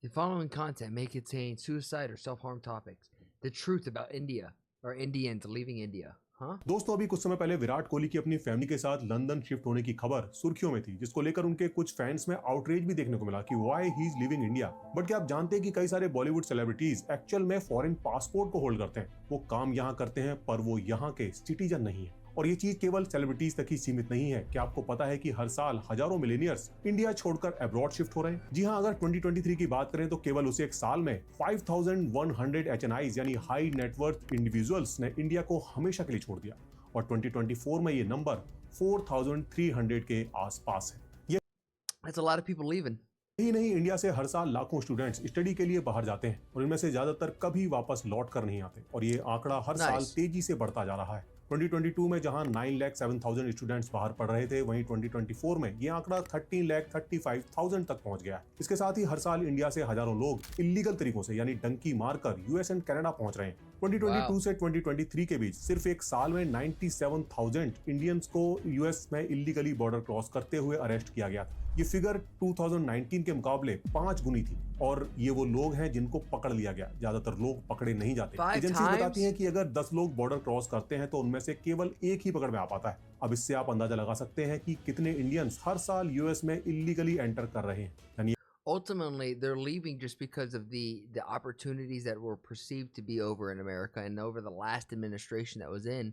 The following content may contain suicide or self-harm topics. The truth about India or Indians leaving India. Huh? दोस्तों, अभी कुछ समय पहले विराट कोहली की अपनी फैमिली के साथ लंदन शिफ्ट होने की खबर सुर्खियों में थी, जिसको लेकर उनके कुछ फैंस में आउटरेज भी देखने को मिला कि why he is living India. But क्या आप जानते हैं कि कई सारे बॉलीवुड सेलिब्रिटीज एक्चुअल में फॉरेन पासपोर्ट को होल्ड करते हैं। वो काम यहाँ करते हैं पर वो यहाँ के सिटीजन नहीं है। और ये चीज केवल सेलिब्रिटीज तक ही सीमित नहीं है। क्या आपको पता है कि हर साल हजारों मिलेनियर्स इंडिया छोड़कर अब्रॉड शिफ्ट हो रहे हैं? जी हाँ, अगर 2023 की बात करें तो केवल उसे एक साल में 5100 HNIs यानी हाई नेटवर्थ इंडिविजुअल्स ने इंडिया को हमेशा के लिए छोड़ दिया। और 2024 में ये नंबर 4300 के आसपास है। That's a lot of people leaving. यही नहीं, इंडिया से हर साल लाखों स्टूडेंट्स स्टडी के लिए बाहर जाते हैं और इनमें से ज्यादातर कभी वापस लौट कर नहीं आते। और ये आंकड़ा हर साल तेजी से बढ़ता जा रहा है। 2022 में जहां 9,07,000 स्टूडेंट्स बाहर पढ़ रहे थे, वहीं 2024 में ये आंकड़ा 13,35,000 तक पहुंच गया है। इसके साथ ही हर साल इंडिया से हजारों लोग इलीगल तरीकों से यानी डंकी मारकर यूएस एंड कनाडा पहुंच रहे हैं। 2022 से 2023 के बीच सिर्फ एक साल में 97,000 इंडियंस को यूएस में इलीगली बॉर्डर क्रॉस करते हुए अरेस्ट किया गया। ये फिगर 2019 के मुकाबले 5 गुनी थी। और ये वो लोग हैं जिनको पकड़ लिया गया। ज्यादातर लोग पकड़े नहीं जाते। एजेंसीज बताती हैं कि अगर 10 लोग बॉर्डर क्रॉस करते हैं तो उनमें से केवल एक ही पकड़ में आ पाता है। अब इससे आप अंदाजा लगा सकते हैं कि कितने इंडियंस हर साल यूएस में इलीगली एंटर कर रहे हैं। Ultimately, they're leaving just because of the opportunities that were perceived to be over in America and over the last administration that was in.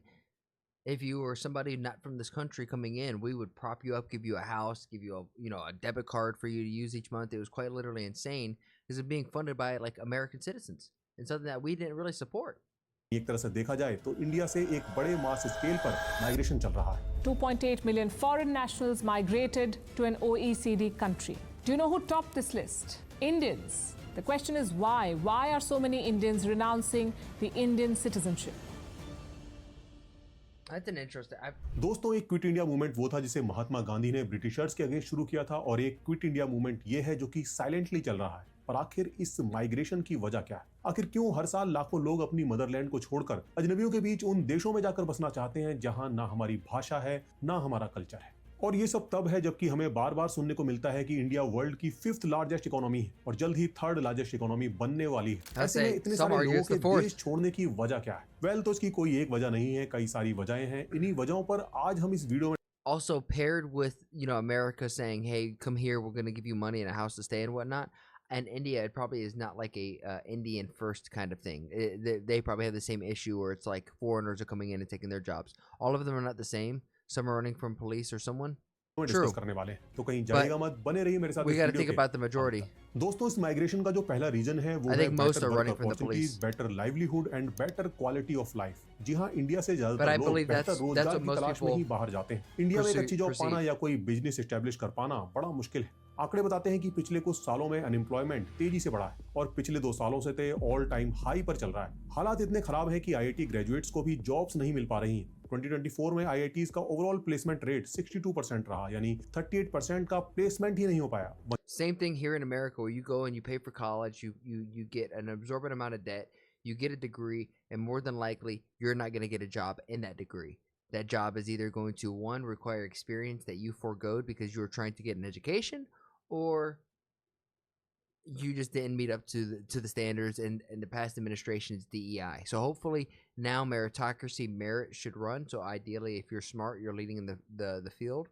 If you were somebody not from this country coming in, we would prop you up, give you a house, give you a debit card for you to use each month. It was quite literally insane because it's being funded by like American citizens and something that we didn't really support. एक तरह से देखा जाए तो India से एक बड़े mass scale पर माइग्रेशन चल रहा है। 2.8 million foreign nationals migrated to an OECD country. Do you know who topped this list? Indians. The question is why? Why are so many Indians renouncing the Indian citizenship? That's an interesting. दोस्तों, एक quit India movement वो था जिसे महात्मा गांधी ने Britishers के against शुरू किया था, और एक क्विट इंडिया मूवमेंट ये है जो कि साइलेंटली चल रहा है। पर आखिर इस माइग्रेशन की वजह क्या है? आखिर क्यों हर साल लाखों लोग अपनी मदरलैंड को छोड़कर अजनबियों के बीच उन देशों में जाकर बसना चाहते हैं जहां ना हमारी भाषा है, ना हमारा कल्चर है? और ये सब तब है जबकि हमें बार बार सुनने को मिलता है कि इंडिया वर्ल्ड की 5th लार्जेस्ट इकोनॉमी है और जल्द ही 3rd लार्जेस्ट इकोनॉमी बनने वाली है। ऐसे में इतने सारे लोगों के देश छोड़ने की वजह क्या है? वेल, तो इसकी कोई एक वजह नहीं है, कई सारी वजहें हैं। इन्हीं वजहों पर आज हम इस वीडियो में Also paired with America saying, hey, come here, we're going to give you money and a house to stay and whatnot. And India, it probably is not like a Indian first kind of thing. They probably have the same issue where it's like foreigners are coming in and taking their jobs. All of them are not the same. Some are running from police or someone. Discuss करने वाले, तो कहीं जाइएगा मत, बने रहिए मेरे साथ। We got to think about the majority. दोस्तों, इस माइग्रेशन का जो पहला रीजन है वो है better livelihood and better quality of life. जी हाँ, इंडिया से ज्यादातर लोग बेहतर रोजगार की तलाश में ही बाहर जाते हैं। इंडिया में एक अच्छी जॉब पाना या कोई बिजनेस एस्टेब्लिश कर पाना बड़ा मुश्किल है। आंकड़े बताते हैं कि पिछले कुछ सालों में अनएम्प्लॉयमेंट तेजी से बढ़ा है और पिछले 2 सालों से ते ऑल टाइम हाई पर चल रहा है। हालात इतने खराब है कि आईआईटी ग्रेजुएट्स को भी जॉब्स नहीं मिल पा रही हैं। 2024 में आईआईटीज का ओवरऑल प्लेसमेंट रेट 62% रहा, यानी 38% का प्लेसमेंट ही नहीं हो पाया। Same thing here in America, where you go and you pay for college, you get an absorbent amount of debt, you get a degree, and more than likely you're not going to get a job in that degree. That job is either going to, one, require experience that you foregoed because you were trying to get an education, or you just didn't meet up to the standards and the past administration's DEI. So hopefully now meritocracy, merit should run. So ideally, if you're smart, you're leading in the field,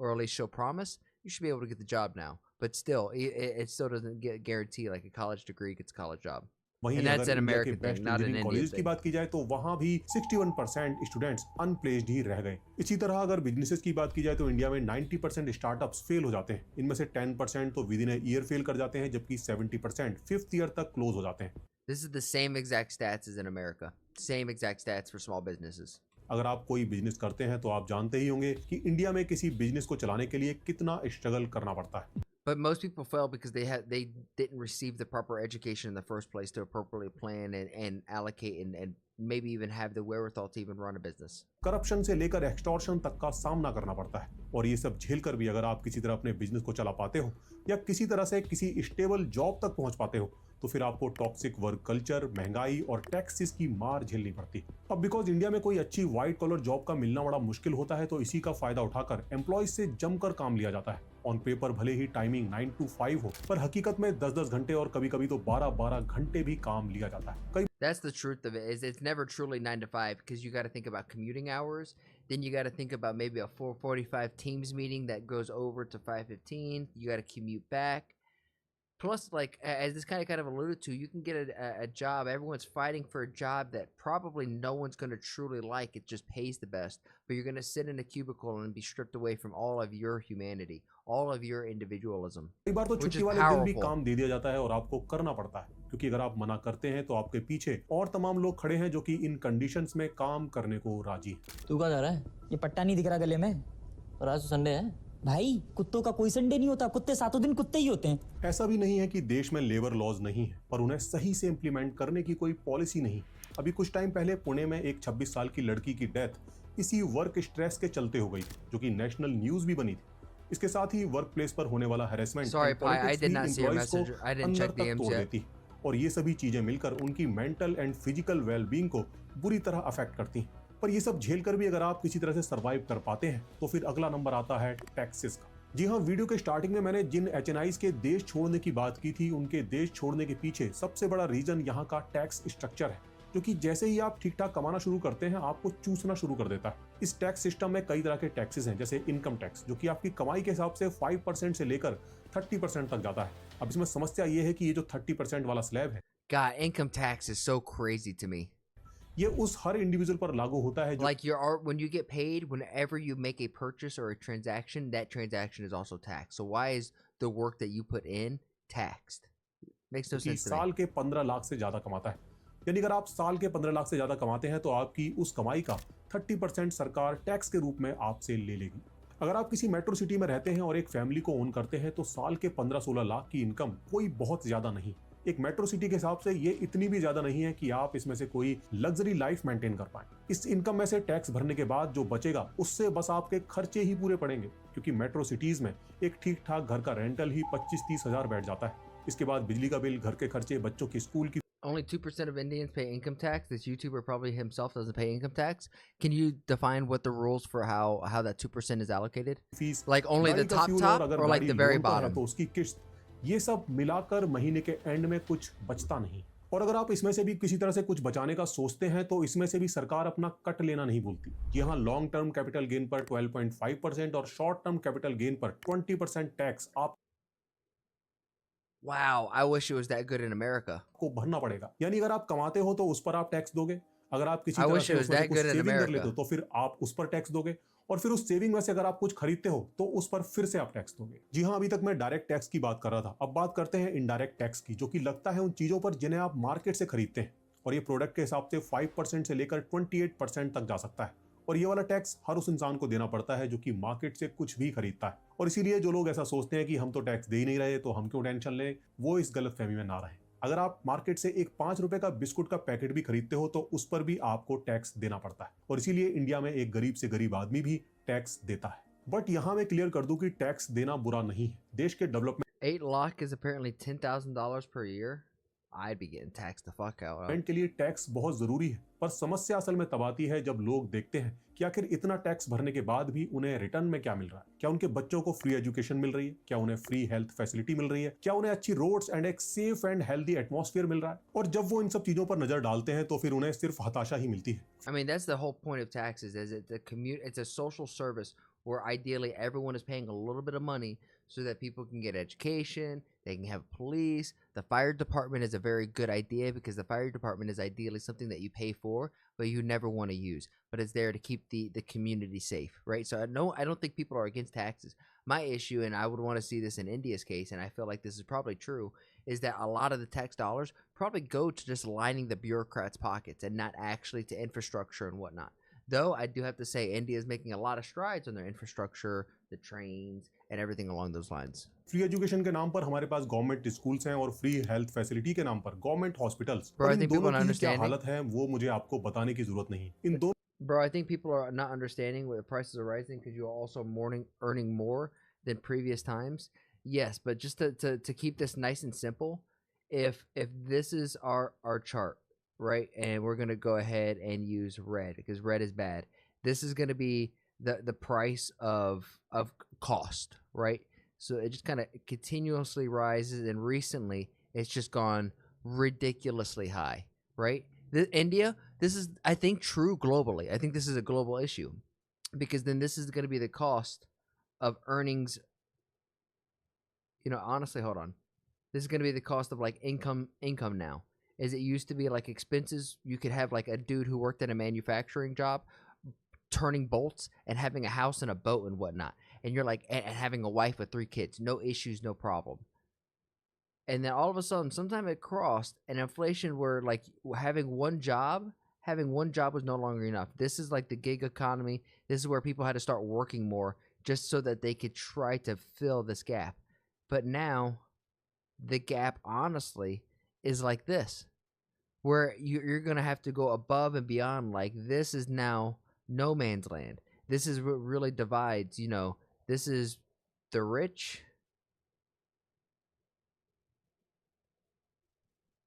or at least show promise, you should be able to get the job now. But still, it still doesn't guarantee like a college degree gets a college job. वहीं अगर India के best engineering college की बात की जाए तो वहां भी 61% स्टूडेंट्स अनप्लेस्ड ही रह गए। इसी तरह अगर बिजनेसेस की बात की जाए तो इंडिया में 90% स्टार्टअप्स फेल हो जाते हैं। इनमें से 10% तो with in a year fail कर जाते हैं, जबकि 70% 5th ईयर तक क्लोज हो जाते हैं। This is the same exact stats as in America. Same exact stats for small businesses. अगर आप कोई बिजनेस करते हैं तो आप जानते ही होंगे कि इंडिया में किसी बिजनेस को चलाने के लिए कितना स्ट्रगल करना पड़ता है। But most people fail because they didn't receive the proper education in the first place to appropriately plan and allocate and maybe even have the wherewithal to even run a business. Corruption से लेकर extortion तक का सामना करना पड़ता है, और ये सब झेल कर भी अगर आप किसी तरह अपने बिजनेस को चला पाते हो या किसी तरह से किसी स्टेबल जॉब तक पहुंच पाते हो, तो फिर आपको टॉक्सिक वर्क कल्चर, महंगाई और टैक्सेस की मार झेलनी पड़ती है। अब बिकॉज इंडिया में कोई अच्छी व्हाइट कॉलर जॉब का मिलना बड़ा मुश्किल होता है, तो इसी का फायदा उठाकर एम्प्लॉयज से जमकर काम लिया जाता है। ऑन पेपर भले ही टाइमिंग 9 to 5 हो, पर हकीकत में 10-10 घंटे और कभी-कभी तो 12-12 घंटे भी काम लिया जाता है। कई That's the truth of it. Is it's never truly 9 to 5 because you got to think about commuting hours. Then you got to think about maybe a 4:45 Teams meeting that goes over to 5:15. You got to commute back. Plus, like as this kind of alluded to, you can get a job. Everyone's fighting for a job that probably no one's going to truly like. It just pays the best, but you're going to sit in a cubicle and be stripped away from all of your humanity, all of your individualism, बार तो which छुट्टी is वाले दिन भी powerful. काम दे दिया जाता है और आपको करना पड़ता है, क्योंकि अगर आप मना करते हैं तो आपके पीछे और तमाम लोग खड़े हैं जो कि इन कंडीशंस में काम करने को राजी हैं। तू कहाँ जा रहा है? ये पट्टा नहीं दिख रहा गले में? और आज तो संडे है भाई, कुत्तों का कोई संडे नहीं होता, कुत्ते सातों दिन कुत्ते ही होते हैं। ऐसा भी नहीं है कि देश में लेबर लॉज नहीं है, पर उन्हें सही से इम्प्लीमेंट करने की कोई पॉलिसी नहीं। अभी कुछ टाइम पहले पुणे में एक 26 साल की लड़की की डेथ इसी वर्क स्ट्रेस के चलते हो गई, जो कि नेशनल न्यूज भी बनी थी। इसके साथ ही वर्क प्लेस पर होने वाला harassment Sorry, Pi, I did not see your message. I didn't check the तोड़ DMs yet. देती है, और ये सभी चीजें मिलकर उनकी मेंटल एंड फिजिकल वेलबींग को बुरी तरह अफेक्ट करती हैं। पर ये सब झेल कर भी अगर आप किसी तरह से सर्वाइव कर पाते हैं तो फिर अगला नंबर आता है टैक्सेस का। जी हाँ, वीडियो के स्टार्टिंग में मैंने जिन HNIs के देश छोड़ने की बात की थी, उनके देश छोड़ने के पीछे सबसे बड़ा रीजन यहाँ का टैक्स स्ट्रक्चर है, जो कि जैसे ही आप ठीक ठाक कमाना शुरू करते हैं आपको चूसना शुरू कर देता है। इस टैक्स सिस्टम में कई तरह के टैक्सेस हैं, जैसे इनकम टैक्स, जो कि आपकी कमाई के हिसाब से 5% से लेकर 30% तक जाता है। अब इसमें समस्या ये है कि ये जो 30% वाला स्लैब है, God, income tax is so crazy to me. ये उस हर इंडिविजुअल पर लागू होता है जो Like when you get paid, whenever you make a purchase or a transaction, that transaction is also taxed. So why is the work that you put in taxed? Makes no कि sense to me. साल के 15 लाख से ज्यादा कमाता है। यानी अगर आप साल के 15 लाख से ज्यादा कमाते हैं तो आपकी उस कमाई का 30% सरकार टैक्स के रूप में आपसे ले लेगी। अगर आप किसी मेट्रो सिटी में रहते हैं और एक फैमिली को ओन करते हैं तो साल के 15-16 लाख की इनकम कोई बहुत ज्यादा नहीं। एक मेट्रो सिटी के हिसाब से ये इतनी भी ज्यादा नहीं है कि आप इसमें से कोई लग्जरी लाइफ मेंटेन कर पाए। इस इनकम में से टैक्स भरने के बाद जो बचेगा उससे बस आपके खर्चे ही पूरे पड़ेंगे, क्योंकि मेट्रो सिटीज में एक ठीक ठाक घर का रेंटल ही 25-30 हजार बैठ जाता है। इसके बाद बिजली का बिल, घर के खर्चे, बच्चों की स्कूल की Only 2% of Indians pay income tax. This YouTuber probably himself doesn't pay income tax. Can you define what the rules for how that 2% is allocated? Fees, Like only the गाड़ी का top fuel, top और अगर or like गाड़ी the very loan पर है bottom? तो उसकी किस्त, ये सब मिलाकर महीने के एंड में कुछ बचता नहीं। और अगर आप इसमें से भी किसी तरह से कुछ बचाने का सोचते हैं तो इसमें से भी सरकार अपना कट लेना नहीं भूलती। यहाँ लॉन्ग टर्म कैपिटल गेन पर 12.5% और शॉर्ट टर्म कैपिटल गेन पर 20% टैक्स आपको Wow, I wish it was that good in America. भरना पड़ेगा। यानी अगर आप कमाते हो तो उस पर आप टैक्स दोगे, अगर आप किसी I तरह wish से it was उसमें से that कुछ good in सेविंग कर America. लेते हो तो फिर आप उस पर टैक्स दोगे, और फिर उस सेविंग में से अगर आप कुछ खरीदते हो तो उस पर फिर से आप टैक्स दोगे। जी हाँ, अभी तक मैं डायरेक्ट टैक्स की बात कर रहा था, अब बात करते हैं इनडायरेक्ट टैक्स की, जो कि लगता है उन चीजों पर जिन्हें आप मार्केट से खरीदते हैं, और ये प्रोडक्ट के हिसाब से 5% से लेकर 28% तक जा सकता है। और ये वाला टैक्स हर उस इंसान को देना पड़ता है जो कि मार्केट से कुछ भी खरीदता है। और इसीलिए जो लोग ऐसा सोचते हैं कि हम तो टैक्स दे ही नहीं रहे तो हम क्यों टेंशन लें, वो इस गलतफहमी में ना रहें। अगर आप मार्केट से एक 5 रुपए का बिस्कुट का पैकेट भी खरीदते हो तो उस पर भी आपको टैक्स देना पड़ता है, और इसीलिए इंडिया में एक गरीब से गरीब आदमी भी टैक्स देता है। बट यहाँ मैं क्लियर कर दूं कि टैक्स देना बुरा नहीं है। देश के development 8 lakh is apparently $10,000 per year. I'd be getting taxed the fuck out. के लिए टैक्स बहुत जरूरी है, पर समस्या असल में तब आती है जब लोग देखते हैं कि आखिर इतना टैक्स भरने के बाद भी उन्हें रिटर्न में क्या मिल रहा है। क्या उनके बच्चों को फ्री एजुकेशन मिल रही है? क्या उन्हें फ्री हेल्थ फैसिलिटी मिल रही है? क्या उन्हें अच्छी रोड्स एंड एक सेफ एंड हेल्दी एटमॉस्फेयर मिल रहा है? और जब वो इन सब चीजों पर नजर डालते हैं तो फिर उन्हें सिर्फ हताशा ही मिलती है। I mean, that's the whole point of taxes. Is it's a social service where ideally everyone is paying a little bit of money so that people can get education, they can have police. The fire department is a very good idea because the fire department is ideally something that you pay for, but you never want to use. But it's there to keep the community safe, right? So I don't think people are against taxes. My issue, and I would want to see this in India's case, and I feel like this is probably true, is that a lot of the tax dollars probably go to just lining the bureaucrats' pockets and not actually to infrastructure and whatnot. Though I do have to say India is making a lot of strides on their infrastructure, the trains, and everything along those lines. Free education के नाम पर हमारे पास government schools हैं और free health facility के नाम पर government hospitals. Bro, I in think people दोनों are की क्या understanding. हालत है वो मुझे आपको बताने की जरूरत नहीं। इन दोनों Bro, I think people are not understanding where the prices are rising because you're also earning more than previous times. Yes, but just to keep this nice and simple, if this is our chart, right, and we're gonna go ahead and use red because red is bad. This is gonna be the price of cost, right? So it just kind of continuously rises, and recently it's just gone ridiculously high, right? India, this is, I think, true globally. I think this is a global issue, because then this is going to be the cost of earnings. Honestly, hold on. This is going to be the cost of like income now. Is it used to be like expenses? You could have like a dude who worked in a manufacturing job turning bolts and having a house and a boat and whatnot. And you're like, and having a wife with 3 kids, no issues, no problem. And then all of a sudden, sometime it crossed an inflation where like having one job was no longer enough. This is like the gig economy. This is where people had to start working more just so that they could try to fill this gap. But now the gap, honestly, is like this, where you're going to have to go above and beyond. Like, this is now no man's land. This is what really divides, this is the rich,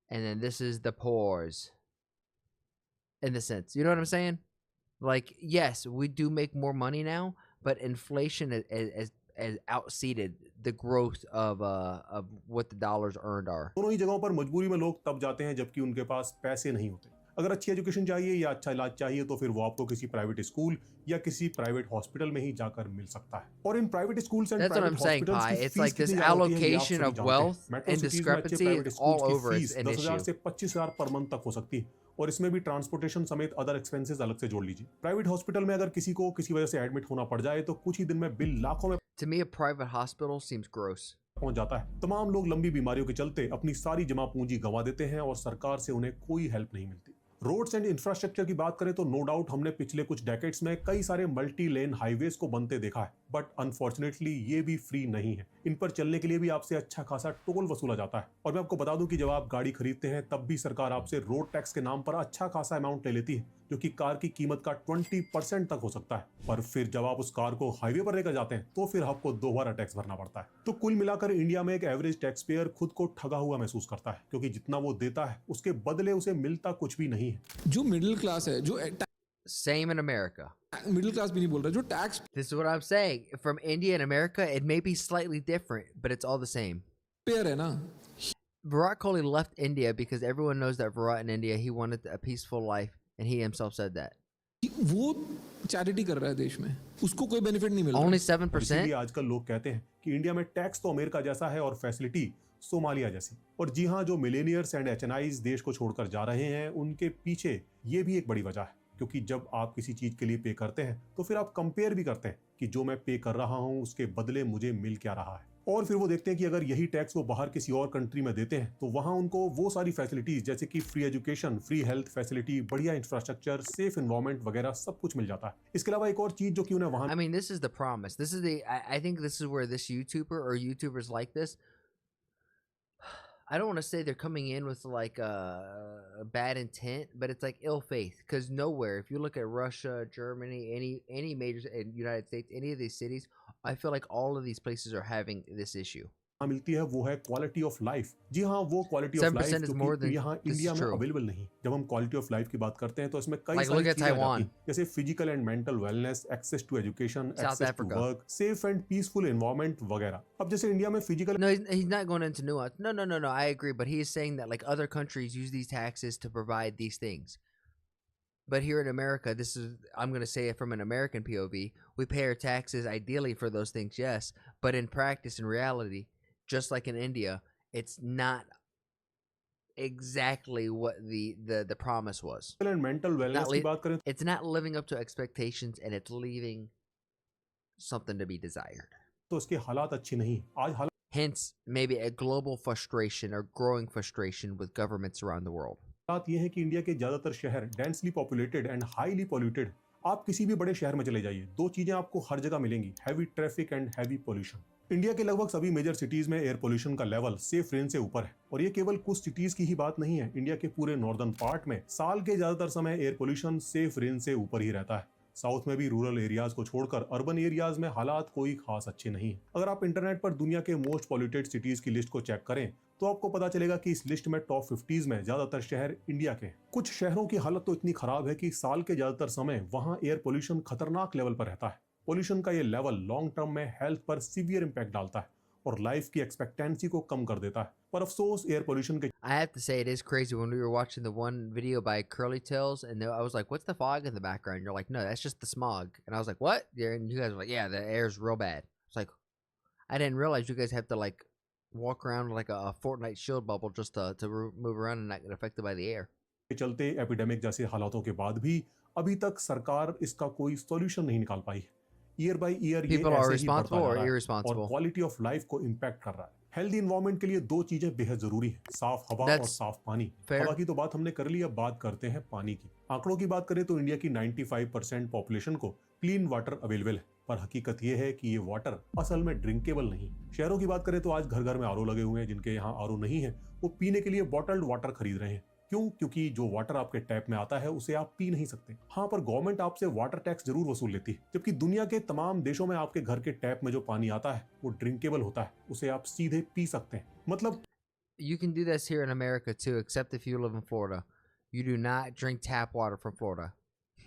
and then this is the poors, in the sense. You know what I'm saying? Like, yes, we do make more money now, but inflation has outseated the growth of what the dollars earned are. दोनों ही जगहों पर मजबूरी में लोग तब जाते हैं जबकि उनके पास पैसे नहीं होते। अगर अच्छी एजुकेशन चाहिए या अच्छा इलाज चाहिए तो फिर वो आपको किसी प्राइवेट स्कूल या किसी प्राइवेट हॉस्पिटल में ही जाकर मिल सकता है। और in private schools and private hospitals की It's like this allocation of wealth and discrepancy is all over. It's an issue. 10,000 से 25,000 पर मंथ तक हो सकती है, और इसमें भी ट्रांसपोर्टेशन समेत अदर एक्सपेंसेस अलग से जोड़ लीजिए। प्राइवेट हॉस्पिटल में अगर किसी को किसी वजह से एडमिट होना पड़ जाए तो कुछ ही दिन में बिल लाखों में To me, a private hospital seems gross. पहुंच जाता है। तमाम लोग लंबी बीमारियों के चलते अपनी सारी जमा पूंजी गंवा देते हैं और सरकार से उन्हें कोई हेल्प नहीं मिलती। रोड्स एंड इंफ्रास्ट्रक्चर की बात करें तो नो डाउट हमने पिछले कुछ डेकेड्स में कई सारे मल्टी लेन हाईवेज को बनते देखा है, बट अनफॉर्चुनेटली ये भी फ्री नहीं है। इन पर चलने के लिए भी आपसे अच्छा खासा टोल वसूला जाता है। और मैं आपको बता दूं कि जब आप गाड़ी खरीदते हैं तब भी सरकार आपसे रोड टैक्स के नाम पर अच्छा खासा अमाउंट ले लेती है, जो कि कार की कीमत का 20% तक हो सकता है। पर फिर जब आप उस कार को हाईवे पर लेकर जाते हैं तो फिर आपको दोबारा टैक्स भरना पड़ता है। तो कुल मिलाकर इंडिया में एक एवरेज टैक्स पेयर खुद को ठगा हुआ महसूस करता है, क्योंकि जितना वो देता है उसके बदले उसे मिलता कुछ भी नहीं है। जो मिडिल क्लास है, जो Same in America. Middle class भी नहीं बोल रहा, जो tax This is what I'm saying. From India and America, it may be slightly different, but it's all the same. Pair है ना, Virat Kohli left India because everyone knows that Virat in India, he wanted a peaceful life, and he himself said that. वो charity कर रहा है देश में, उसको कोई बेनिफिट नहीं मिल रहा। Only इसीलिए 7%? आजकल लोग कहते हैं कि इंडिया में टैक्स तो अमेरिका जैसा है और फैसिलिटी सोमालिया जैसी। और जी हाँ, जो मिलेनियर्स एंड एचएनआईज देश को छोड़कर जा रहे हैं उनके पीछे ये भी एक बड़ी वजह है, क्योंकि जब आप किसी चीज के लिए पे करते हैं तो फिर आप कंपेयर भी करते हैं कि जो मैं पे कर रहा हूं उसके बदले मुझे मिल क्या रहा है। और फिर वो देखते हैं कि अगर यही टैक्स वो बाहर किसी और कंट्री में देते हैं तो वहां उनको वो सारी फैसिलिटीज जैसे कि free education, free health facility, बढ़िया इंफ्रास्ट्रक्चर, सेफ एनवायरनमेंट वगैरह सब कुछ मिल जाता है। इसके अलावा एक और चीज जो कि उन्हें वहां I mean, this is the promise. This is I think this is where this YouTuber or YouTubers like this, I don't want to say they're coming in with like a bad intent, but it's like ill faith. Because nowhere, if you look at Russia, Germany, any major in United States, any of these cities, I feel like all of these places are having this issue. मिलती है वो है quality of life. जी हाँ, वो quality of 7% life is जो more कि than यहाँ this इंडिया is में true. अवेलेबल नहीं। जब हम क्वालिटी ऑफ लाइफ की बात करते हैं तो इसमें कई Like, सारी look at चीजें आ जाती Taiwan. हैं, जैसे physical and mental wellness, access to education, South access to Africa. Work, safe and peaceful environment वगैरह। अब जैसे इंडिया में physical No, he's not going into nuance. No. I agree, but he is saying that like other countries use these taxes to provide these things. But here in America, I'm going to say it from an American POV, we pay our taxes ideally for those things, yes, but in practice, in reality, just like in India, it's not exactly what the promise was. And mental wellness की बात करें It's not living up to expectations, and it's leaving something to be desired. तो उसके हालात अच्छी नहीं। आज Hence, maybe a global frustration or growing frustration with governments around the world. बात यह है कि इंडिया के ज्यादातर शहर densely populated and highly polluted. आप किसी भी बड़े शहर में चले जाइए, दो चीजें आपको हर जगह मिलेंगी, heavy traffic and heavy pollution. India के लगभग सभी मेजर सिटीज में एयर पोल्यूशन का लेवल सेफ रेंज से ऊपर है, और ये केवल कुछ सिटीज की ही बात नहीं है। इंडिया के पूरे नॉर्दर्न पार्ट में साल के ज्यादातर समय एयर पोल्यूशन सेफ रेंज से ऊपर ही रहता है। साउथ में भी रूरल एरियाज को छोड़कर अर्बन एरियाज में हालात कोई खास अच्छे नहीं है। अगर आप इंटरनेट पर दुनिया के मोस्ट पॉल्यूटेड सिटीज की लिस्ट को चेक करें तो आपको पता चलेगा कि इस लिस्ट में टॉप 50s में ज्यादातर शहर इंडिया के हैं। कुछ शहरों की हालत तो इतनी खराब है कि साल के ज्यादातर समय वहां एयर पोल्यूशन खतरनाक लेवल पर रहता है। पोल्यूशन का ये लेवल लॉन्ग टर्म में हेल्थ पर सीवियर इंपैक्ट डालता है, और लाइफ की एक्सपेक्टेंसी को कम कर देता है। पर अफसोस एयर पोल्यूशन के I have to say it is crazy when we were watching the one video by Curly Tails and I was like, what's the fog in the background? You're like, no, that's just the smog. And I was like, what? Yeah, and you guys were like, yeah, the air's real bad. It's like, I didn't realize you guys have to like walk around like a Fortnite shield bubble just to move around and not get affected by the air. के चलते epidemic जैसे हालातों के बाद भी अभी तक सरकार इसका कोई सॉल्यूशन नहीं निकाल पाई। ईयर बाय ईयर ये People are ऐसे ही बढ़ता responsible जा or रहा है और irresponsible? क्वालिटी ऑफ लाइफ को इम्पैक्ट कर रहा है। हेल्दी इन्वायरमेंट के लिए दो चीजें बेहद जरूरी है, साफ हवा और That's साफ पानी। fair. हवा की तो बात हमने कर ली, अब बात करते हैं पानी की। आंकड़ों की बात करें तो इंडिया की 95% पॉपुलेशन को क्लीन वाटर अवेलेबल है, पर हकीकत यह है कि ये वाटर असल में ड्रिंकेबल नहीं। शहरों की बात करें तो आज घर घर में आरओ लगे हुए हैं, जिनके यहाँ आरओ नहीं है वो पीने के लिए बॉटल्ड वाटर खरीद रहे हैं। क्यों? क्योंकि जो वाटर आपके टैप में आता है उसे आप पी नहीं सकते। हाँ, पर गवर्नमेंट आपसे वाटर टैक्स जरूर वसूल लेती है, जबकि दुनिया के तमाम देशों में आपके घर के टैप में जो पानी आता है वो ड्रिंकेबल होता है, उसे आप सीधे पी सकते हैं। मतलब You can do this here in America too, except if you live in Florida. You do not drink tap water from Florida.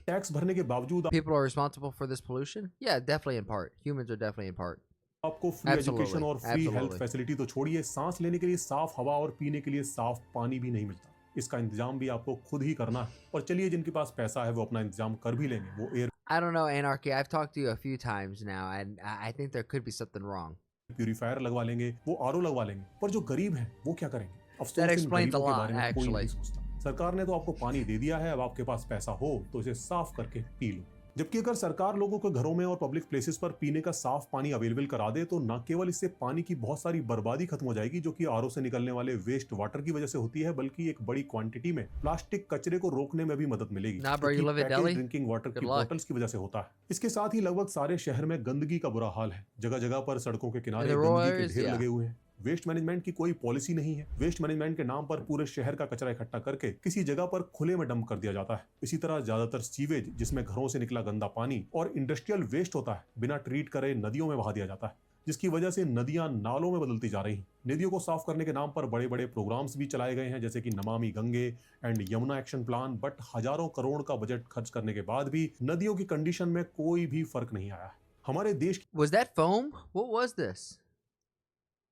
Tax भरने के बावजूद People are responsible for this pollution? Yeah, definitely in part. Humans are definitely in part. आपको free Absolutely, education और free health absolutely. Facility तो छोड़िए, सांस लेने के लिए साफ हवा और पीने के लिए साफ पानी भी नहीं मिलता। इसका इंतजाम भी आपको खुद ही करना है। और चलिए, जिनके पास पैसा है वो अपना इंतजाम कर भी लेंगे, वो air I don't know, Anarchy. I've talked to you a few times now, and I think there could be something wrong. Purifier लगवा लेंगे, वो आरओ लगवा लेंगे। पर जो गरीब हैं वो क्या करेंगे? अफसोस That इन explains गरीबों a के lot, बारे में कोई actually. नहीं सोचता। सरकार ने तो आपको पानी दे दिया है, अब आपके पास पैसा हो तो इसे साफ करके पी लो। जबकि अगर सरकार लोगों को घरों में और पब्लिक प्लेसेस पर पीने का साफ पानी अवेलेबल करा दे तो न केवल इससे पानी की बहुत सारी बर्बादी खत्म हो जाएगी जो कि आरओ से निकलने वाले वेस्ट वाटर की वजह से होती है, बल्कि एक बड़ी क्वांटिटी में प्लास्टिक कचरे को रोकने में भी मदद मिलेगी, Nah, bro, you live in Delhi? Drinking water Good की luck. बॉटल्स की वजह से होता है। इसके साथ ही लगभग सारे शहर में गंदगी का बुरा हाल है। जगह जगह पर सड़कों के किनारे In the rural गंदगी के areas, ढेर yeah. लगे हुए हैं। वेस्ट मैनेजमेंट की कोई पॉलिसी नहीं है। वेस्ट मैनेजमेंट के नाम पर पूरे शहर का कचरा इकट्ठा करके किसी जगह पर खुले में डंप कर दिया जाता है। इसी तरह ज्यादातर सीवेज, जिसमें घरों से निकला गंदा पानी और इंडस्ट्रियल वेस्ट होता है, बिना ट्रीट करे नदियों में बहा दिया जाता है, जिसकी वजह से नदियां नालों में बदलती जा रही हैं। नदियों को साफ करने के नाम पर बड़े बड़े प्रोग्राम्स भी चलाए गए हैं, जैसे कि Namami Gange and Yamuna action plan, but हजारों करोड़ का बजट खर्च करने के बाद भी नदियों की कंडीशन में कोई भी फर्क नहीं आया है। हमारे देश Was that foam? What was this?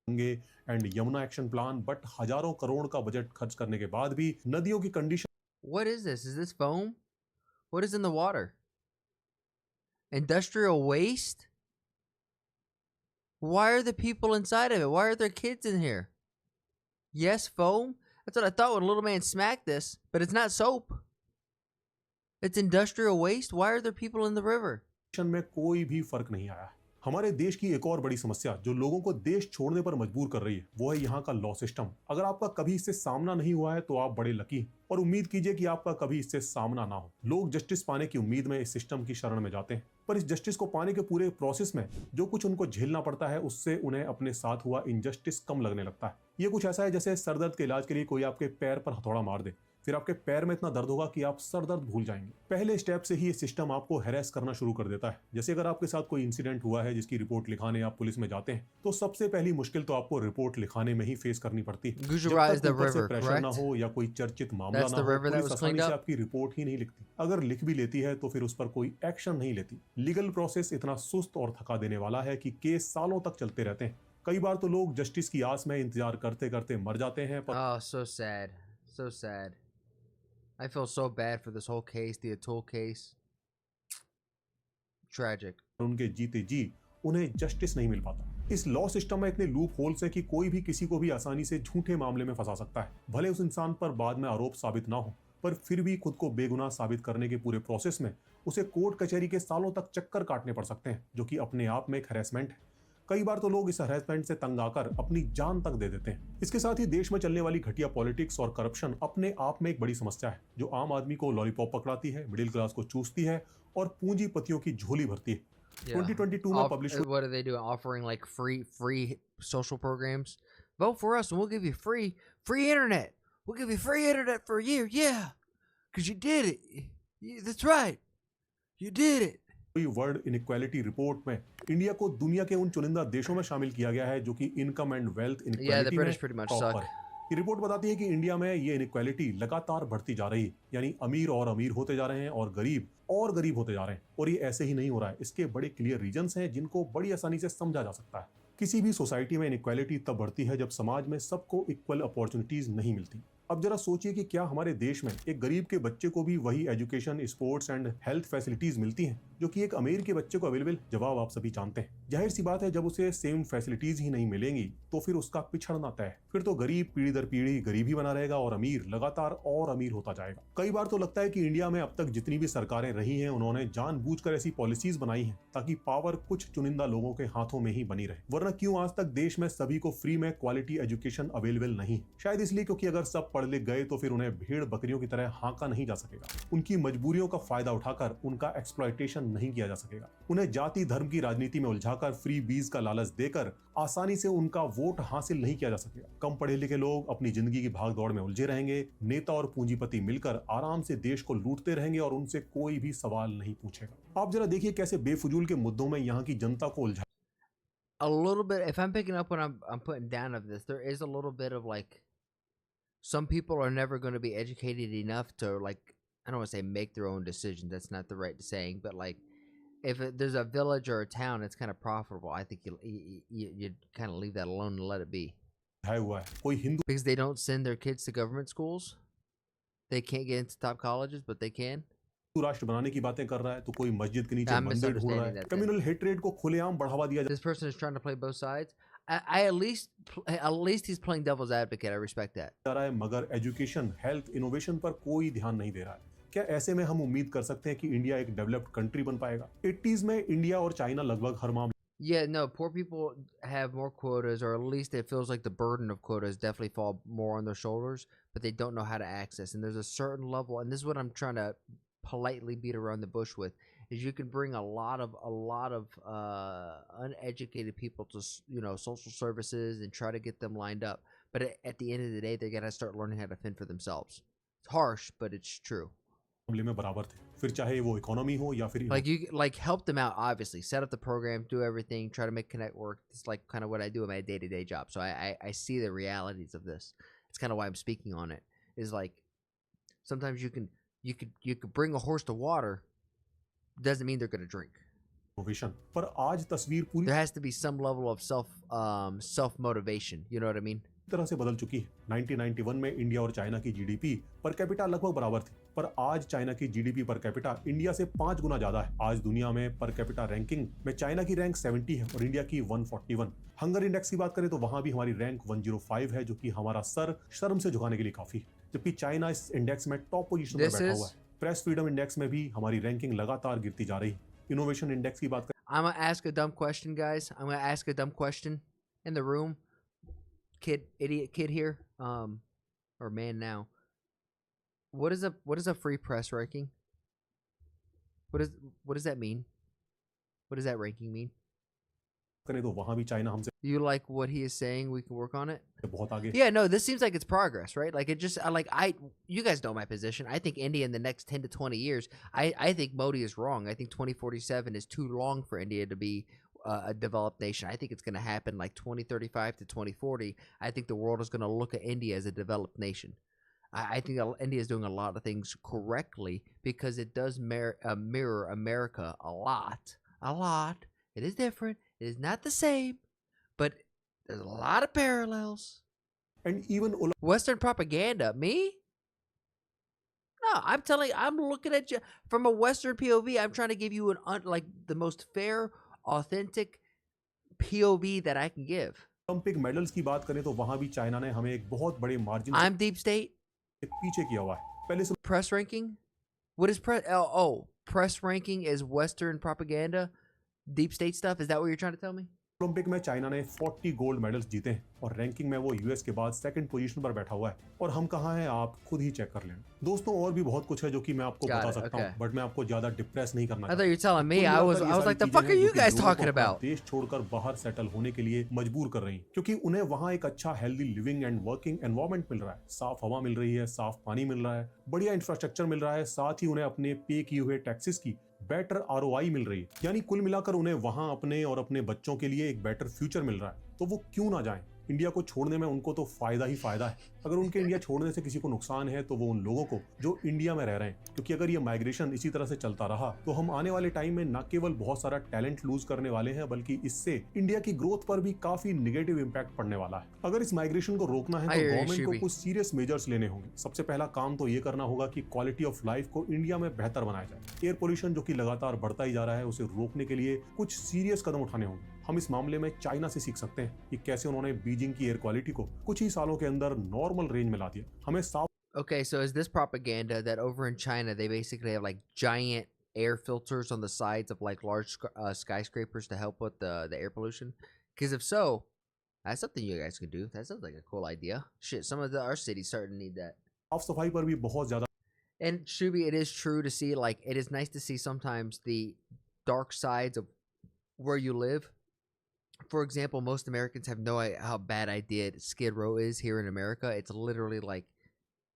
Gange and Yamuna action plan, but हजारों करोड़ का बजट खर्च करने के बाद भी नदियों की condition What is this? Is this foam? What is in the water? Industrial waste? Why are the people inside of it? Why are there kids in here? Yes, foam? That's what I thought when little man smacked this, but it's not soap. It's industrial waste. Why are there people in the river? में कोई भी फर्क नहीं आया है। हमारे देश की एक और बड़ी समस्या जो लोगों को देश छोड़ने पर मजबूर कर रही है वो है यहाँ का लॉ सिस्टम। अगर आपका कभी इससे सामना नहीं हुआ है तो आप बड़े लकी हैं और उम्मीद कीजिए कि आपका कभी इससे सामना ना हो। लोग जस्टिस पाने की उम्मीद में इस सिस्टम की शरण में जाते हैं, पर इस जस्टिस को पाने के पूरे प्रोसेस में जो कुछ उनको झेलना पड़ता है उससे उन्हें अपने साथ हुआ इनजस्टिस कम लगने लगता है। ये कुछ ऐसा है जैसे सरदर्द के इलाज के लिए कोई आपके पैर पर हथौड़ा मार दे, फिर आपके पैर में इतना दर्द होगा कि आप सर दर्द भूल जाएंगे। पहले स्टेप से ही ये सिस्टम आपको हैरेस करना शुरू कर देता है। जैसे अगर आपके साथ कोई इंसिडेंट हुआ है जिसकी रिपोर्ट लिखाने आप पुलिस में जाते हैं तो सबसे पहली मुश्किल तो आपको रिपोर्ट लिखाने में ही फेस करनी पड़ती है। Gujarat is the ऊपर से river, प्रेशर ना correct? हो या कोई चर्चित मामला That's ना the हो, river that पुलिस was आसानी cleaned से up? आपकी रिपोर्ट ही नहीं लिखती। अगर लिख भी लेती है तो फिर उस पर कोई एक्शन नहीं लेती। लीगल प्रोसेस इतना सुस्त और थका देने वाला है कि केस सालों तक चलते रहते हैं। कई बार तो लोग जस्टिस की आस में इंतजार करते करते मर जाते हैं। पर Oh, so sad. So sad. I feel so bad for this whole case, the Atul case. Tragic. उनके जीते जी उन्हें जस्टिस नहीं मिल पाता। इस लॉ सिस्टम में इतने लूप होल्स हैं कि कोई भी किसी को भी आसानी से झूठे मामले में फंसा सकता है। भले उस इंसान पर बाद में आरोप साबित ना हो, पर फिर भी खुद को बेगुनाह साबित करने के पूरे प्रोसेस में उसे कोर्ट कचहरी के सालों तक चक्कर काटने पड़ सकते हैं, जो कि अपने आप में एक हैरेसमेंट है। कई बार तो लोग इस हरेसमेंट से तंग आकर अपनी जान तक दे देते हैं। इसके साथ ही देश में चलने वाली घटिया पॉलिटिक्स और करप्शन अपने आप में एक बड़ी समस्या है, जो आम आदमी को लॉलीपॉप पकड़ाती है, मिडिल क्लास को चूसती है और पूंजीपतियों की झोली भरती है। 2022 में publish What are they doing? Offering like free social programs? Vote for us and we'll give you free internet. We'll give you free internet for a year. Yeah, because you did it. That's right. You did it. World inequality report में India को दुनिया के उन चुनिंदा देशों में शामिल किया गया है जो कि income and wealth Yeah, the inequality में British pretty much top suck. पर है। ये रिपोर्ट बताती है कि इंडिया में ये इनइक्वालिटी लगातार बढ़ती जा रही है, यानी अमीर और अमीर होते जा रहे हैं और गरीब होते जा रहे हैं। और ये ऐसे ही नहीं हो रहा है, इसके बड़े क्लियर रीजंस हैं जिनको बड़ी आसानी से समझा जा सकता है। किसी भी सोसाइटी में इनइक्वालिटी तब बढ़ती है जब समाज में सबको इक्वल अपॉर्चुनिटीज नहीं मिलती। अब जरा सोचिए कि क्या हमारे देश में एक गरीब के बच्चे को भी वही education, sports and health facilities मिलती हैं जो कि एक अमीर के बच्चे को अवेलेबल? जवाब आप सभी जानते हैं। जाहिर सी बात है, जब उसे सेम फैसिलिटीज ही नहीं मिलेंगी तो फिर उसका पिछड़ना तय है। फिर तो गरीब पीढ़ी दर पीढ़ी गरीब ही बना रहेगा और अमीर लगातार और अमीर होता जाएगा। कई बार तो लगता है कि इंडिया में अब तक जितनी भी सरकारें रही हैं उन्होंने जानबूझकर ऐसी पॉलिसीज बनाई हैं ताकि पावर कुछ चुनिंदा लोगों के हाथों में ही बनी रहे। वरना क्यों आज तक देश में सभी को फ्री में क्वालिटी एजुकेशन अवेलेबल नहीं? शायद इसलिए क्योंकि अगर सब पढ़ लिख गए तो फिर उन्हें भेड़ बकरियों की तरह हाँका नहीं जा सकेगा। उनकी मजबूरियों का फायदा उठाकर उनका एक्सप्लॉयटेशन नहीं किया जा सकेगा। उन्हें जाति धर्म की राजनीति में उलझाकर फ्री बीज का लालच देकर आसानी से उनका वोट हासिल नहीं किया जा सकेगा। कम पढ़े लिखे लोग अपनी जिंदगी की भागदौड़ में उलझे रहेंगे। नेता और पूंजीपति मिलकर आराम से देश को लूटते रहेंगे और उनसे कोई भी सवाल नहीं पूछेगा। आप जरा देखिए कैसे बेफजूल के मुद्दों में यहाँ की जनता को उलझा। A little bit, if I'm picking up what I'm putting down of this, there is a little bit of like, some people are never going to be educated enough to, like, I don't want to say make their own decisions. That's not the right saying, but like, if there's a village or a town that's kind of profitable, I think you kind of leave that alone and let it be. हुआ है कोई Hindu Because they don't send their kids to government schools. They can't get into top colleges, but they can. राष्ट्र बनाने की बातें कर रहा है तो कोई मस्जिद के नीचे I'm मंदिर ढूंढ रहा है। misunderstanding that कम्युनल हेट्रेड को खुलेआम बढ़ावा दिया This person is trying to play both sides. I at least he's playing devil's advocate. I respect that. जा रहा है, मगर एजुकेशन, हेल्थ, इनोवेशन पर कोई ध्यान नहीं दे रहा है। क्या ऐसे में हम उम्मीद कर सकते हैं कि इंडिया एक डेवलप्ड कंट्री बन पाएगा? 80s में इंडिया और चाइना लगभग हर मामले Yeah, no, poor people have more quotas, or at least it feels like the burden of quotas definitely fall more on their shoulders, but they don't know how to access. And there's a certain level, and this is what I'm trying to politely beat around the bush with, is you can bring a lot of uneducated people to, you know, social services and try to get them lined up. But at the end of the day, they gotta start learning how to fend for themselves. It's harsh, but it's true. में बराबर थे, फिर चाहे वो economy हो या फिर Like you help them out, obviously set up the program, do everything, try to make Connect work. It's like kind of what I do in my day-to-day job, so I see the realities of this. It's kind of why I'm speaking on it. Is like sometimes you could bring a horse to water, doesn't mean they're gonna drink. Innovation पर आज तस्वीर पूरी There has to be some level of self motivation. You know what I mean? तरह से बदल चुकी है। 1991 में इंडिया और चाइना की जीडीपी पर कैपिटा लगभग बराबर थी, पर आज चाइना की जीडीपी पर कैपिटा इंडिया से 5 गुना ज्यादा है। आज दुनिया में पर कैपिटा रैंकिंग में चाइना की रैंक 70 है और इंडिया की 141। हंगर इंडेक्स की बात करें तो वहां भी हमारी रैंक 105 है, जो कि हमारा सर शर्म से झुकाने के लिए काफी है। जबकि चाइना इस इंडेक्स में टॉप पोजीशन पर बैठा हुआ है। प्रेस फ्रीडम इंडेक्स में भी हमारी रैंकिंग लगातार गिरती जा रही है। इनोवेशन इंडेक्स की बात करें, I'm gonna ask a dumb question, guys. I'm gonna ask a dumb question in the room. Idiot kid here, or man now. What is a free press ranking? What does that mean? What does that ranking mean? करें तो वहां भी China हमसे You like what he is saying? We can work on it. बहुत आगे। Yeah, no, this seems like it's progress, right? Like it just you guys know my position. I think India in the next 10 to 20 years, I think Modi is wrong. I think 2047 is too long for India to be a developed nation. I think it's going to happen like 2035 to 2040. I think the world is going to look at India as a developed nation. I think India is doing a lot of things correctly because it does mirror America a lot. A lot. It is different. It is not the same, but there's a lot of parallels. And even Western propaganda, me? No, I'm looking at you from a Western POV. I'm trying to give you like the most fair, authentic POV that I can give. Olympic medals की बात करें तो वहां भी China ने हमें एक बहुत बड़े मार्जिन I'm deep state. से पीछे किया हुआ है। पहले से Press ranking? What is press? Oh, press ranking is Western propaganda? Deep state stuff? Is that what you're trying to tell me? Olympic में चाइना ने 40 गोल्ड मेडल्स जीते हैं और रैंकिंग में वो यूएस के बाद सेकंड पोजीशन पर बैठा हुआ है। और हम कहाँ हैं आप खुद ही चेक कर लें। दोस्तों और भी बहुत कुछ है जो कि मैं आपको बता सकता हूँ, बट मैं आपको ज्यादा डिप्रेस नहीं करना I thought you were telling me. I was like, the fuck are you guys talking about? देश छोड़कर बाहर सेटल होने के लिए मजबूर कर रही हैं, क्योंकि उन्हें वहाँ एक अच्छा healthy living and working environment मिल रहा है, साफ हवा मिल रही है, साफ पानी मिल रहा है, बढ़िया इंफ्रास्ट्रक्चर मिल रहा है, साथ ही उन्हें अपने पे किए हुए टैक्सेस की बेटर ROI मिल रही है। यानी कुल मिलाकर उन्हें वहां अपने और अपने बच्चों के लिए एक बेटर फ्यूचर मिल रहा है, तो वो क्यों ना जाएं? इंडिया को छोड़ने में उनको तो फायदा ही फायदा है। अगर उनके इंडिया छोड़ने से किसी को नुकसान है तो वो उन लोगों को जो इंडिया में रह रहे हैं, क्योंकि अगर ये माइग्रेशन इसी तरह से चलता रहा तो हम आने वाले टाइम में न केवल बहुत सारा टैलेंट लूज करने वाले हैं, बल्कि इससे इंडिया की ग्रोथ पर भी काफी निगेटिव इंपैक्ट पड़ने वाला है। अगर इस माइग्रेशन को रोकना है तो गवर्नमेंट को कुछ सीरियस मेजर्स लेने होंगे। सबसे पहला काम तो ये करना होगा कि क्वालिटी ऑफ लाइफ को इंडिया में बेहतर बनाया जाए। एयर पोल्यूशन जो कि लगातार बढ़ता ही जा रहा है, उसे रोकने के लिए कुछ सीरियस कदम उठाने होंगे। हम इस मामले में चाइना से सीख सकते हैं कि कैसे उन्होंने बीजिंग की एयर क्वालिटी को कुछ ही सालों के अंदर नॉर्मल रेंज में ला दिया। हमें साफ Okay, so is this propaganda that over in China they basically have like giant air filters on the sides of like large skyscrapers to help with the air pollution? Because if so, that's something you guys could do. That sounds like a cool idea. Shit, some of our cities starting to need that. साफ सफाई पर भी बहुत ज्यादा And Shubi, it is true to see, like, it is nice to see sometimes the dark sides of where you live. For example, most Americans have no idea how bad idea Skid Row is here in America. It's literally like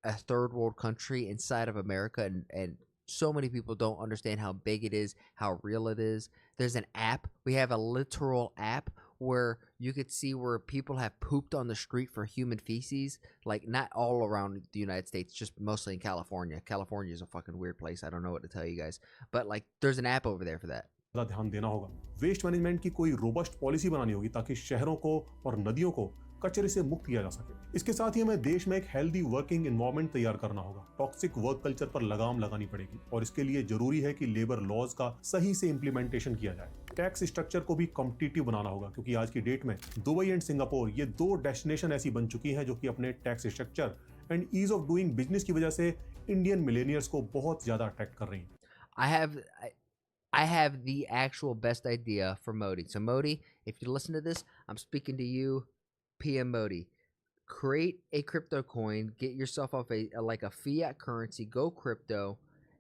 a third world country inside of America, and so many people don't understand how big it is, how real it is. There's an app. We have a literal app where you could see where people have pooped on the street for human feces, like not all around the United States, just mostly in California. California is a fucking weird place. I don't know what to tell you guys, but like there's an app over there for that. ध्यान देना होगा। Waste management की कोई robust policy बनानी होगी ताकि शहरों को और नदियों को कचरे से मुक्त किया जा सके। इसके साथ ही हमें देश में एक हेल्दी वर्किंग एनवायरनमेंट तैयार करना होगा। टॉक्सिक वर्क कल्चर पर लगाम लगानी पड़ेगी और इसके लिए जरूरी है कि लेबर लॉज का सही से इम्प्लीमेंटेशन किया जाए। टैक्स स्ट्रक्चर को भी कॉम्पिटिटिव बनाना होगा, क्योंकि आज की डेट में दुबई एंड सिंगापुर ये दो डेस्टिनेशन ऐसी बन चुकी हैं जो कि अपने tax structure and ease of doing business की वजह से इंडियन मिलेनियर्स को बहुत ज्यादा अट्रैक्ट कर रही हैं। I have the actual best idea for Modi. So Modi, if you listen to this, I'm speaking to you, PM Modi. Create a crypto coin, get yourself off a fiat currency, go crypto,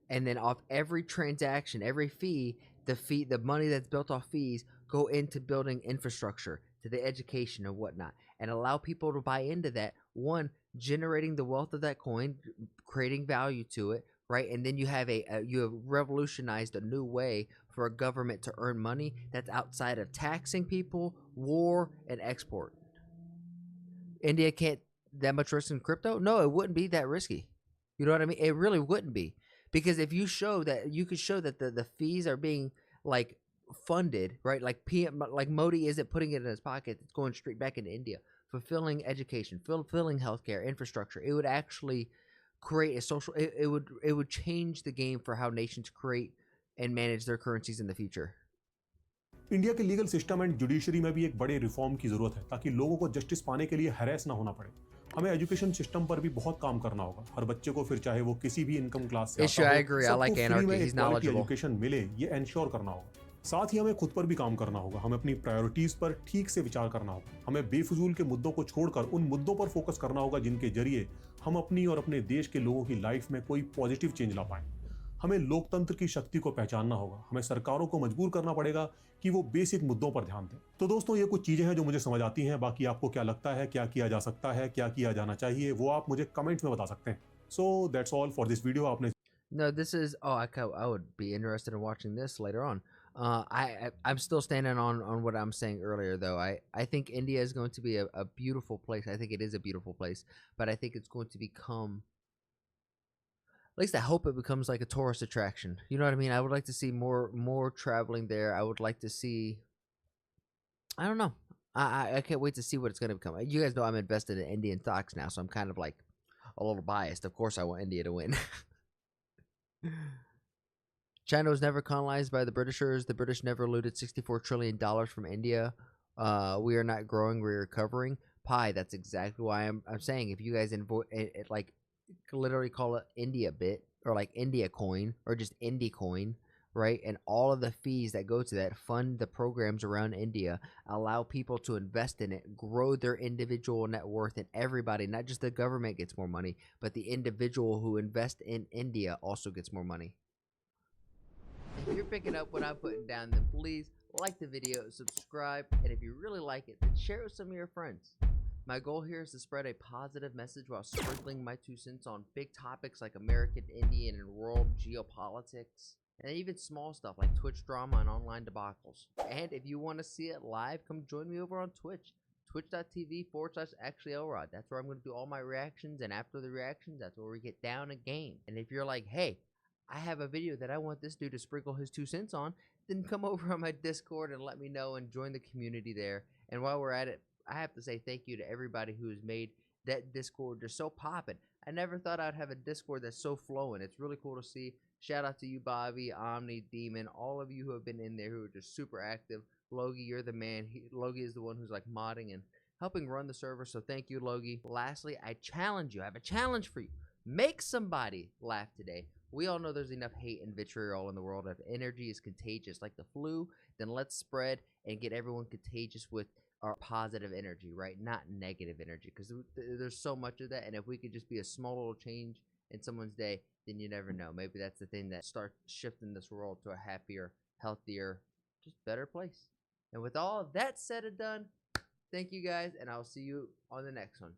and then off every transaction, every fee, the money that's built off fees go into building infrastructure, to the education and whatnot, and allow people to buy into that. One, generating the wealth of that coin, creating value to it. Right, and then you have you have revolutionized a new way for a government to earn money that's outside of taxing people, war, and export. India can't that much risk in crypto? No, it wouldn't be that risky. You know what I mean? It really wouldn't be, because if you show that, you could show that the fees are being like funded, right? Like like Modi isn't putting it in his pocket; it's going straight back into India, fulfilling education, fulfilling healthcare, infrastructure. It would actually create a social it would change the game for how nations create and manage their currencies in the future. India के legal system and judiciary में भी एक बड़े reform की जरूरत है ताकि लोगों को जस्टिस पाने के लिए हैरेस ना होना पड़े। हमें एजुकेशन सिस्टम पर भी बहुत काम करना होगा। हर बच्चे को, फिर चाहे वो किसी भी इनकम क्लास से आता हो, सबको फ्री में एक क्वालिटी एजुकेशन मिले, ये एंश्योर करना होगा। साथ ही हमें खुद पर भी काम करना होगा। हमें अपनी प्रायोरिटीज पर ठीक से विचार करना होगा। हमें बेफिजूल के मुद्दों को छोड़कर उन मुद्दों पर फोकस करना होगा जिनके जरिए हम अपनी और अपने देश के लोगों की लाइफ में कोई पॉजिटिव चेंज ला पाएं। हमें लोकतंत्र की शक्ति को पहचानना होगा। हमें सरकारों को मजबूर करना पड़ेगा कि वो बेसिक मुद्दों पर ध्यान दें। तो दोस्तों, ये कुछ चीजें हैं जो मुझे समझ आती हैं। बाकी आपको क्या लगता है, क्या किया जा सकता है, क्या किया जाना चाहिए, वो आप मुझे कमेंट्स में बता सकते हैं। So that's all for this video. आपने No, this is I would be interested in watching this later on. I'm still standing on what I'm saying earlier, though. I think India is going to be a beautiful place. I think it is a beautiful place, but I think it's going to become, at least I hope it becomes like a tourist attraction. You know what I mean? I would like to see more traveling there. I would like to see, I don't know. I can't wait to see what it's going to become. You guys know I'm invested in Indian stocks now, so I'm kind of like a little biased. Of course, I want India to win. China was never colonized by the Britishers. The British never looted $64 trillion from India. We are not growing, we're recovering. Pi, that's exactly why I'm saying, if you guys like literally call it India bit, or like India coin, or just Indie coin, right? And all of the fees that go to that fund the programs around India, allow people to invest in it, grow their individual net worth, and everybody, not just the government gets more money, but the individual who invests in India also gets more money. If you're picking up what I'm putting down, then please like the video, subscribe, and if you really like it, then share it with some of your friends. My goal here is to spread a positive message while sprinkling my 2 cents on big topics like American, Indian, and world geopolitics, and even small stuff like Twitch drama and online debacles. And if you want to see it live, come join me over on Twitch, twitch.tv/ActuallyElrod. That's where I'm going to do all my reactions, and after the reactions, that's where we get down a game. And if you're like, hey, I have a video that I want this dude to sprinkle his 2 cents on, then come over on my Discord and let me know and join the community there. And while we're at it, I have to say thank you to everybody who has made that Discord just so poppin'. I never thought I'd have a Discord that's so flowing. It's really cool to see. Shout out to you, Bobby, Omni, Demon, all of you who have been in there who are just super active. Logie, you're the man. Logie is the one who's like modding and helping run the server, so thank you, Logie. Lastly, I challenge you. I have a challenge for you. Make somebody laugh today. We all know there's enough hate and vitriol in the world. If energy is contagious like the flu, then let's spread and get everyone contagious with our positive energy, right? Not negative energy, because there's so much of that. And if we could just be a small little change in someone's day, then you never know. Maybe that's the thing that starts shifting this world to a happier, healthier, just better place. And with all of that said and done, thank you guys, and I'll see you on the next one.